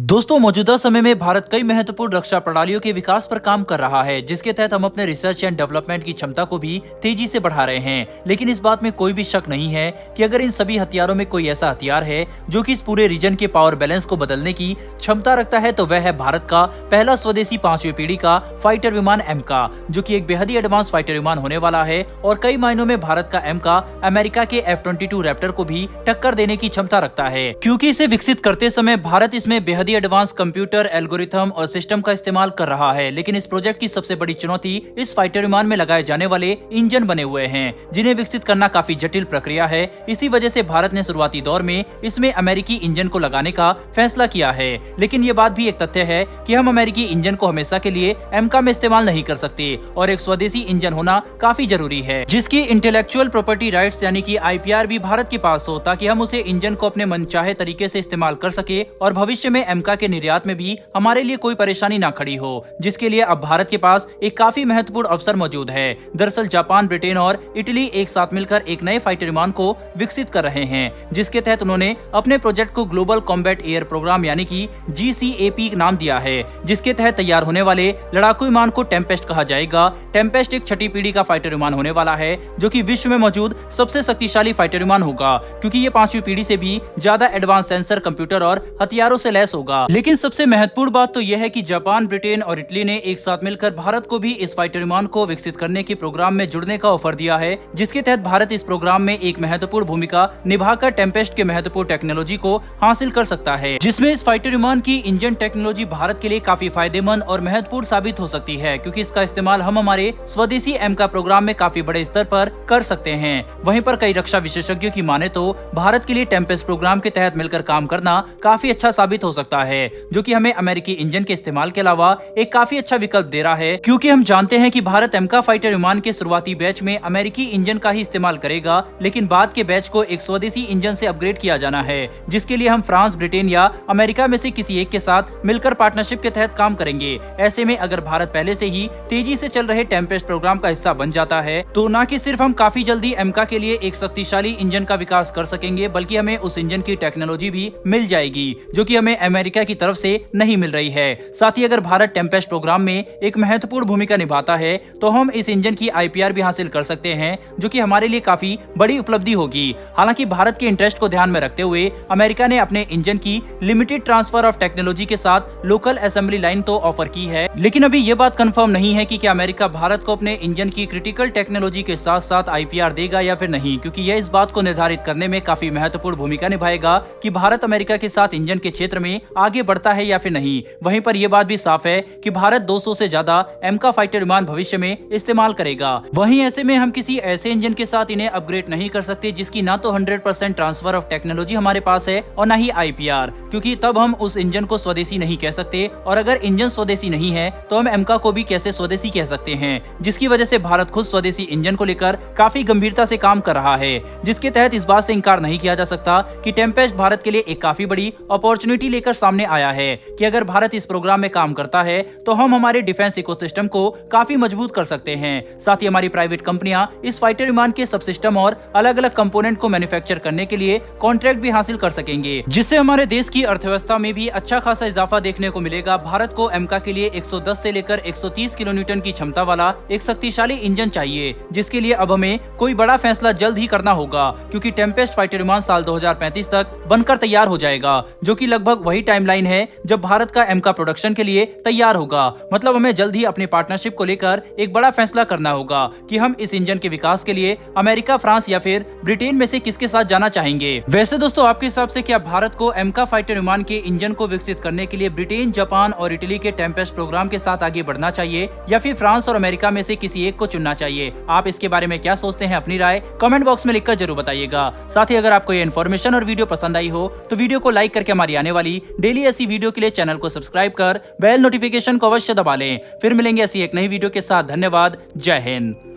दोस्तों, मौजूदा समय में भारत कई महत्वपूर्ण रक्षा प्रणालियों के विकास पर काम कर रहा है, जिसके तहत हम अपने रिसर्च एंड डेवलपमेंट की क्षमता को भी तेजी से बढ़ा रहे हैं। लेकिन इस बात में कोई भी शक नहीं है कि अगर इन सभी हथियारों में कोई ऐसा हथियार है जो कि इस पूरे रीजन के पावर बैलेंस को बदलने की क्षमता रखता है, तो वह है भारत का पहला स्वदेशी 5वीं पीढ़ी का फाइटर विमान एमका, जो की एक बेहद ही एडवांस फाइटर विमान होने वाला है और कई मायनों में भारत का एमका अमेरिका के F-22 रैप्टर को भी टक्कर देने की क्षमता रखता है, क्योंकि इसे विकसित करते समय भारत इसमें बेहद एडवांस कंप्यूटर एल्गोरिथम और सिस्टम का इस्तेमाल कर रहा है। लेकिन इस प्रोजेक्ट की सबसे बड़ी चुनौती इस फाइटर विमान में लगाए जाने वाले इंजन बने हुए हैं, जिन्हें विकसित करना काफी जटिल प्रक्रिया है। इसी वजह से भारत ने शुरुआती दौर में इसमें अमेरिकी इंजन को लगाने का फैसला किया है। लेकिन ये बात भी एक तथ्य है कि हम अमेरिकी इंजन को हमेशा के लिए एमका में इस्तेमाल नहीं कर सकते और एक स्वदेशी इंजन होना काफी जरूरी है, जिसकी इंटेलेक्चुअल प्रॉपर्टी राइट्स यानी कि IPR भी भारत के पास हो, ताकि हम उसे इंजन को अपने मनचाहे तरीके से इस्तेमाल कर सके और भविष्य में एमका के निर्यात में भी हमारे लिए कोई परेशानी ना खड़ी हो, जिसके लिए अब भारत के पास एक काफी महत्वपूर्ण अवसर मौजूद है। दरअसल जापान, ब्रिटेन और इटली एक साथ मिलकर एक नए फाइटर विमान को विकसित कर रहे हैं, जिसके तहत उन्होंने अपने प्रोजेक्ट को ग्लोबल कॉम्बैट एयर प्रोग्राम यानी कि GCAP नाम दिया है, जिसके तहत तैयार होने वाले लड़ाकू विमान को टेम्पेस्ट कहा जाएगा। टेम्पेस्ट एक 6ठी पीढ़ी का फाइटर विमान होने वाला है, जो कि विश्व में मौजूद सबसे शक्तिशाली फाइटर विमान होगा, क्योंकि ये 5वीं पीढ़ी से भी ज्यादा एडवांस सेंसर, कंप्यूटर और हथियारों से लैस होगा। लेकिन सबसे महत्वपूर्ण बात तो यह है कि जापान, ब्रिटेन और इटली ने एक साथ मिलकर भारत को भी इस फाइटर विमान को विकसित करने के प्रोग्राम में जुड़ने का ऑफर दिया है, जिसके तहत भारत इस प्रोग्राम में एक महत्वपूर्ण भूमिका निभाकर टेम्पेस्ट के महत्वपूर्ण टेक्नोलॉजी को हासिल कर सकता है, जिसमें इस फाइटर विमान की इंजन टेक्नोलॉजी भारत के लिए काफी फायदेमंद और महत्वपूर्ण साबित हो सकती है, क्योंकि इसका इस्तेमाल हम हमारे स्वदेशी एमका प्रोग्राम में काफी बड़े स्तर पर कर सकते हैं। वहीं पर कई रक्षा विशेषज्ञों की माने तो भारत के लिए टेम्पेस्ट प्रोग्राम के तहत मिलकर काम करना काफी अच्छा साबित हो सकता है, जो कि हमें अमेरिकी इंजन के इस्तेमाल के अलावा एक काफी अच्छा विकल्प दे रहा है, क्योंकि हम जानते हैं कि भारत एमका फाइटर विमान के शुरुआती बैच में अमेरिकी इंजन का ही इस्तेमाल करेगा, लेकिन बाद के बैच को एक स्वदेशी इंजन से अपग्रेड किया जाना है, जिसके लिए हम फ्रांस, ब्रिटेन या अमेरिका में से किसी एक के साथ मिलकर पार्टनरशिप के तहत काम करेंगे। ऐसे में अगर भारत पहले से ही तेजी से चल रहे टेम्पेस्ट प्रोग्राम का हिस्सा बन जाता है, तो न कि सिर्फ हम काफी जल्दी एमका के लिए एक शक्तिशाली इंजन का विकास कर सकेंगे, बल्कि हमें उस इंजन की टेक्नोलॉजी भी मिल जाएगी, जो कि हमें अमेरिका की तरफ से नहीं मिल रही है। साथ ही अगर भारत टेम्पेस्ट प्रोग्राम में एक महत्वपूर्ण भूमिका निभाता है, तो हम इस इंजन की IPR भी हासिल कर सकते हैं, जो कि हमारे लिए काफी बड़ी उपलब्धि होगी। हालांकि भारत के इंटरेस्ट को ध्यान में रखते हुए अमेरिका ने अपने इंजन की लिमिटेड ट्रांसफर ऑफ टेक्नोलॉजी के साथ लोकल असेंबली लाइन तो ऑफर की है, लेकिन अभी ये बात कंफर्म नहीं है कि क्या अमेरिका भारत को अपने इंजन की क्रिटिकल टेक्नोलॉजी के साथ साथ IPR देगा या फिर नहीं, क्योंकि यह इस बात को निर्धारित करने में काफी महत्वपूर्ण भूमिका निभाएगा कि भारत अमेरिका के साथ इंजन के क्षेत्र में आगे बढ़ता है या फिर नहीं। वहीं पर यह बात भी साफ है कि भारत 200 से ज्यादा एमका फाइटर विमान भविष्य में इस्तेमाल करेगा। वहीं ऐसे में हम किसी ऐसे इंजन के साथ इन्हें अपग्रेड नहीं कर सकते जिसकी ना तो 100% ट्रांसफर ऑफ टेक्नोलॉजी हमारे पास है और ना ही IPR, क्योंकि तब हम उस इंजन को स्वदेशी नहीं कह सकते, और अगर इंजन स्वदेशी नहीं है तो हम एमका को भी कैसे स्वदेशी कह सकते हैं, जिसकी वजह से भारत खुद स्वदेशी इंजन को लेकर काफी गंभीरता से काम कर रहा है, जिसके तहत इस बात से इनकार नहीं किया जा सकता कि टेम्पेस्ट भारत के लिए एक काफी बड़ी अपॉर्चुनिटी लेकर सामने आया है, कि अगर भारत इस प्रोग्राम में काम करता है तो हम हमारे डिफेंस इकोसिस्टम को काफी मजबूत कर सकते हैं। साथ ही हमारी प्राइवेट कंपनियां इस फाइटर विमान के सबसिस्टम और अलग अलग कंपोनेंट को मैन्युफैक्चर करने के लिए कॉन्ट्रैक्ट भी हासिल कर सकेंगे, जिससे हमारे देश की अर्थव्यवस्था में भी अच्छा खासा इजाफा देखने को मिलेगा। भारत को एमका के लिए 110 से लेकर 130 किलोन्यूटन की क्षमता वाला एक शक्तिशाली इंजन चाहिए, जिसके लिए अब हमें कोई बड़ा फैसला जल्द ही करना होगा, क्योंकि टेम्पेस्ट फाइटर विमान साल 2035 तक बनकर तैयार हो जाएगा, जो कि लगभग वही टाइमलाइन है जब भारत का एमका प्रोडक्शन के लिए तैयार होगा। मतलब हमें जल्द ही अपनी पार्टनरशिप को लेकर एक बड़ा फैसला करना होगा कि हम इस इंजन के विकास के लिए अमेरिका, फ्रांस या फिर ब्रिटेन में से किसके साथ जाना चाहेंगे। वैसे दोस्तों, आपके हिसाब से क्या भारत को एमका फाइटर विमान के इंजन को विकसित करने के लिए ब्रिटेन, जापान और इटली के टेम्पेस्ट प्रोग्राम के साथ आगे बढ़ना चाहिए या फिर फ्रांस और अमेरिका में से किसी एक को चुनना चाहिए? आप इसके बारे में क्या सोचते हैं? अपनी राय कमेंट बॉक्स में लिखकर जरूर बताइएगा। साथ ही अगर आपको ये इन्फॉर्मेशन और वीडियो पसंद आई हो तो वीडियो को लाइक करके हमारी आने वाली डेली ऐसी वीडियो के लिए चैनल को सब्सक्राइब कर बेल नोटिफिकेशन को अवश्य दबा लें। फिर मिलेंगे ऐसी एक नई वीडियो के साथ। धन्यवाद। जय हिंद।